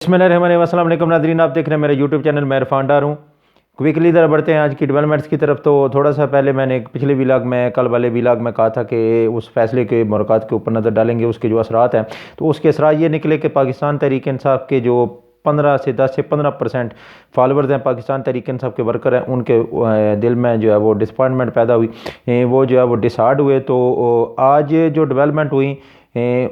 बिस्मिल्लाहिर्रहमानिर्रहीम। अस्सलाम वालेकुम नाज़रीन, आप देख रहे हैं मेरा यूट्यूब चैनल। मैं इरफान डार हूँ। क्विकली इधर बढ़ते हैं आज की डेवलपमेंट्स की तरफ। तो थोड़ा सा पहले मैंने एक पिछले विलाग में, कल वाले विलाग में कहा था कि उस फैसले के मुलाकात के ऊपर नज़र डालेंगे, उसके जो असरात हैं। तो उसके असरात ये निकले कि पाकिस्तान तहरीक इंसाफ के जो 10 से 15% फॉलोअर्स हैं, पाकिस्तान तहरीक इंसाफ के वर्कर हैं, उनके दिल में जो है वो डिसअपॉइंटमेंट पैदा हुई। वो जो है वो डिसहार्ड हुए। तो आज जो डेवलपमेंट हुई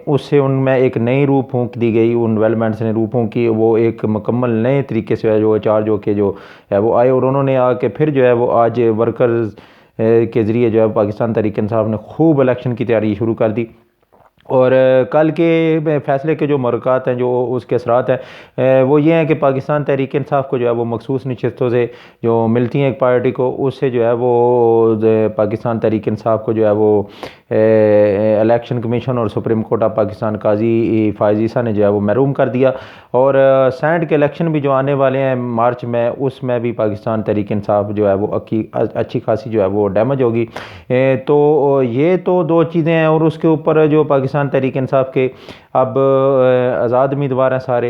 उससे उनमें एक नई रूह फूंक दी गई। उन डेवलपमेंट्स ने रूह फूंकी, वो एक मुकम्मल नए तरीके से है जो चार्ज होके जो है वो आए, और उन्होंने आके फिर जो है वो आज वर्कर्स के ज़रिए जो है पाकिस्तान तहरीक इंसाफ ने खूब इलेक्शन की तैयारी शुरू कर दी। और कल के फैसले के जो मुलाकात हैं, जो उसके असरात हैं, वो ये हैं कि पाकिस्तान तहरीक इंसाफ को जो है वो मखसूस नशस्तों से जो मिलती हैं एक पार्टी को, उससे जो है वो पाकिस्तान तहरीक इंसाफ को जो है वो इलेक्शन कमीशन और सुप्रीम कोर्ट ऑफ पाकिस्तान काजी फ़ाइज़ ईसा ने जो है वो महरूम कर दिया। और सेनेट के इलेक्शन भी जो आने वाले हैं मार्च में, उसमें भी पाकिस्तान तहरीक इंसाफ जो है वो अच्छी खासी जो है वो डैमेज होगी। तो ये तो दो चीज़ें हैं। और उसके ऊपर जो पाकिस्तान तहरीक इंसाफ के अब आज़ाद उम्मीदवार हैं सारे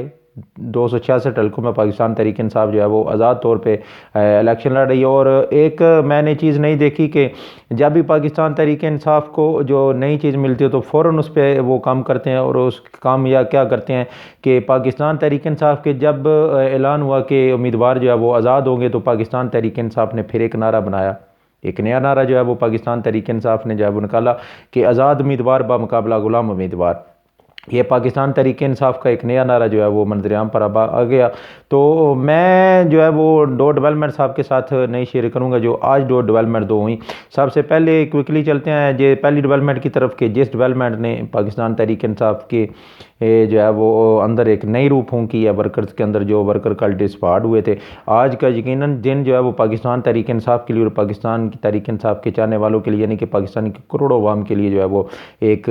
266 हल्कों में, पाकिस्तान तहरीक इंसाफ जो है वो आज़ाद तौर पे इलेक्शन लड़ रही है। और एक मैंने चीज़ नहीं देखी कि जब भी पाकिस्तान तहरीक इंसाफ को जो नई चीज़ मिलती है तो फ़ौरन उस पर वो काम करते हैं। और उस काम या क्या करते हैं कि पाकिस्तान तहरीक इंसाफ के जब ऐलान हुआ कि उम्मीदवार जो है वो आज़ाद होंगे, तो पाकिस्तान तहरीक इंसाफ ने फिर एक नारा बनाया। एक नया नारा जो है वो पाकिस्तान तहरीक इंसाफ ने जो है वो निकाला कि आज़ाद उम्मीदवार बामुकाबला गुलाम उम्मीदवार। ये पाकिस्तान तहरीक इंसाफ का एक नया नारा जो है वो मंजर-ए-आम पर आ गया। तो मैं जो है वो दो डेवलपमेंट्स आपके साथ नहीं शेयर करूंगा, जो आज दो डेवलपमेंट दो हुई। सबसे पहले क्विकली चलते हैं जो पहली डेवलपमेंट की तरफ के, जिस डेवलपमेंट ने पाकिस्तान तहरीक इंसाफ के जो है वो अंदर एक नई रूह फूंकी है वर्कर्स के अंदर, जो वर्कर कल डिसहार्ड हुए थे। आज का यकीनन दिन जो है वो पाकिस्तान तहरीक इंसाफ के लिए और पाकिस्तान की तहरीक इंसाफ के चाहने वालों के लिए, यानी कि पाकिस्तान के करोड़ों अवाम के लिए जो है वो एक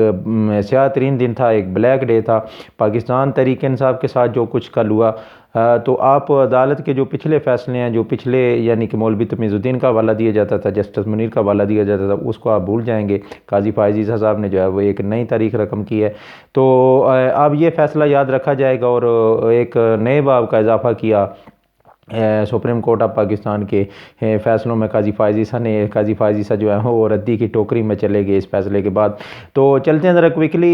स्याह तरीन दिन था, एक ब्लैक डे था। पाकिस्तान तहरीक इंसाफ के साथ जो कुछ कल हुआ, तो आप अदालत के जो पिछले फ़ैसले हैं, जो पिछले यानी कि मौलवी तमीज़ुद्दीन का हवाला दिया जाता था, जस्टिस मुनीर का हवाला दिया जाता था, उसको आप भूल जाएंगे। काजी फ़ाइज़ ईसा साहब ने जो है वो एक नई तारीख रकम की है। तो अब ये फ़ैसला याद रखा जाएगा और एक नए बाब का इजाफ़ा किया सुप्रीम कोर्ट ऑफ पाकिस्तान के फ़ैसलों में। काजी फ़ाइज़ ईसा जो है वो रद्दी की टोकरी में चले गए इस फैसले के बाद। तो चलते हैं ज़रा क्विकली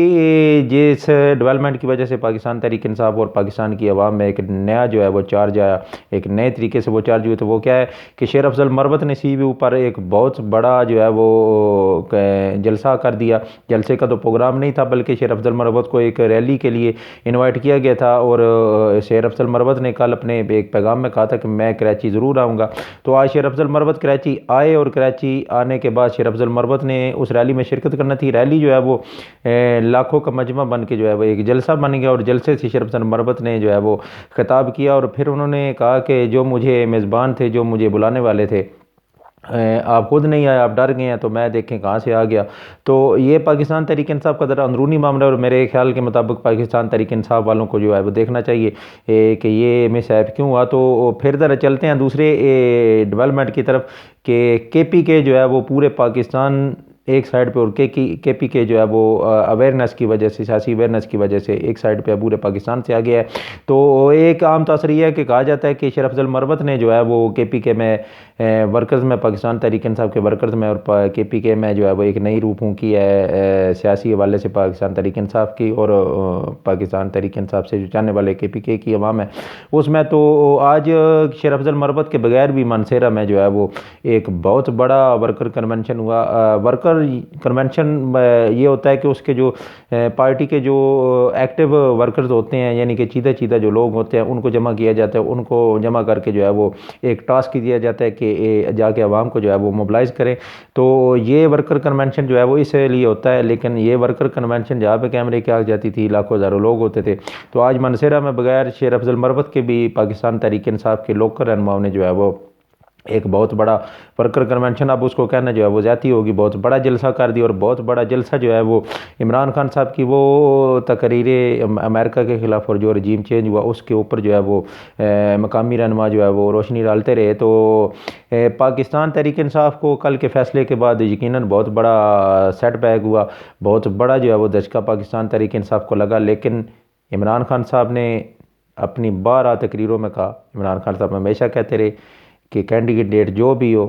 जिस डेवलपमेंट की वजह से पाकिस्तान तहरीक इंसाफ और पाकिस्तान की आवाम में एक नया जो है वो चार्ज आया, एक नए तरीके से वो चार्ज हुए। तो वो क्या है कि शेर अफजल मरवत ने CBU पर एक बहुत बड़ा जो है वो जलसा कर दिया। जलसे का तो प्रोग्राम नहीं था, बल्कि शेर अफजल मरवत को एक रैली के लिए इन्वाइट किया गया था। और शेर अफजल मरवत ने कल अपने एक पैगाम में था कि मैं कराची ज़रूर आऊँगा। तो आज शेर अफजल मरवत कराची आए, और कराची आने के बाद शेर अफजल मरवत ने उस रैली में शिरकत करना थी। रैली जो है वो लाखों का मजमा बन के जो है वो एक जलसा बन गया, और जलसे से शेर अफजल मरवत ने जो है वो खिताब किया। और फिर उन्होंने कहा कि जो मुझे मेज़बान थे, जो मुझे बुलाने वाले थे, आप खुद नहीं आए, आप डर गए हैं, तो मैं देखें कहाँ से आ गया। तो ये पाकिस्तान तहरीक इंसाफ का ज़रा अंदरूनी मामला, और मेरे ख्याल के मुताबिक पाकिस्तान तहरीक इंसाफ वालों को जो है वो देखना चाहिए कि ये मिसहैप क्यों हुआ। तो फिर ज़रा चलते हैं दूसरे डेवलपमेंट की तरफ कि KPK जो है वो पूरे पाकिस्तान एक साइड पे, और KPK जो है वो अवेयरनेस की वजह से, सियासी अवेयरनेस की वजह से एक साइड पे पूरे पाकिस्तान से आ गया है। तो एक आम तासर यह है कि कहा जाता है कि शेर अफजल मरवत ने जो है वो KPK में वर्कर्स में, पाकिस्तान तहरीक इंसाफ के वर्कर्स में और KPK में जो है वो एक नई रूह फूंकी है सियासी हवाले से पाकिस्तान तहरीक इंसाफ की, और पाकिस्तान तहरीक इंसाफ से जो चाहने वाले KPK की अवाम है उसमें। तो आज शेर अफजल मरवत के बगैर भी मानसेरा में जो है वो एक बहुत बड़ा वर्कर कन्वेंशन हुआ। वर्कर कन्वेंशन ये होता है कि उसके जो पार्टी के जो एक्टिव वर्कर्स होते हैं, यानी कि चीदा जो लोग होते हैं, उनको जमा किया जाता है। उनको जमा करके जो है वो एक टास्क दिया जाता है कि जाके आवाम को जो है वो मोबिलाइज करें। तो ये वर्कर कन्वेंशन जो है वो इसलिए होता है। लेकिन ये वर्कर कन्वेंशन जहाँ पे कैमरे की आग जाती थी, लाखों हज़ारों लोग होते थे। तो आज मनसेरा में बगैर शेर अफजल मरवत के भी पाकिस्तान तहरीक इंसाफ के लोकल रहनुमाओं ने जो है वो एक बहुत बड़ा वर्कर कन्वेंशन, अब उसको कहना जो है वो ज़्यादती होगी, बहुत बड़ा जलसा कर दिया। और बहुत बड़ा जलसा जो है वो इमरान खान साहब की वो तकरीरें अमेरिका के ख़िलाफ़ और जो रजीम चेंज हुआ उसके ऊपर जो है वो मकामी रहनुमा जो है वो रोशनी डालते रहे। तो पाकिस्तान तहरीक इंसाफ को कल के फ़ैसले के बाद यकीनन बहुत बड़ा सेटबैक हुआ, बहुत बड़ा जो है वो धचका पाकिस्तान तहरीक इंसाफ को लगा। लेकिन इमरान खान साहब ने अपनी 12 तकरीरों में कहा। इमरान खान साहब हमेशा कहते रहे कि कैंडिडेट जो भी हो,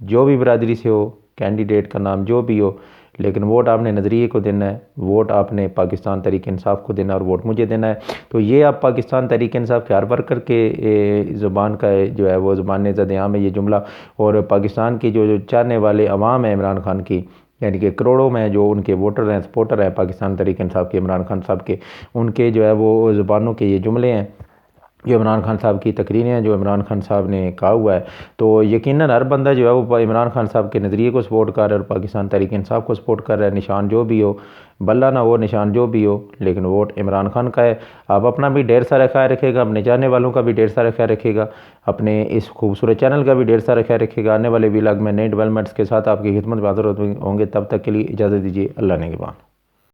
जो भी बरादरी से हो, कैंडिडेट का नाम जो भी हो, लेकिन वोट आपने नज़रिए को देना है, वोट आपने पाकिस्तान तहरीक इंसाफ को देना है और वोट मुझे देना है। तो ये आप पाकिस्तान तहरीक इंसाफ के हर वर्कर के ज़ुबान का जो है वो ज़ुबान ज़द-ए-आम है ये जुमला। और पाकिस्तान की जो चाहने वाले अवाम है इमरान खान की, यानी कि करोड़ों में जो उनके वोटर हैं, सपोर्टर हैं पाकिस्तान तहरीक इंसाफ के, इमरान खान साहब के, उनके जो है वो ज़ुबानों के ये जुमले हैं, जो इमरान खान साहब की तकरीरें हैं, जो इमरान खान साहब ने कहा हुआ है। तो यकीनन हर बंदा जो है वो इमरान खान साहब के नज़रिए को सपोर्ट कर रहा है और पाकिस्तान तहरीक इंसाफ को सपोर्ट कर रहा है। निशान जो भी हो, बल्ला ना हो, निशान जो भी हो, लेकिन वोट इमरान खान का है। आप अपना भी ढेर सारा ख्याल रखेगा, अपने चाहने वालों का भी ढेर सारा ख्याल रखेगा, अपने इस खूबसूरत चैनल का भी ढेर सारा ख्याल रखेगा। आने वाले व्लॉग में नए डेवलपमेंट्स के साथ आपकी खिदमत में हाज़िर होंगे। तब तक के लिए इजाज़त दीजिए। अल्लाह ने के बाद।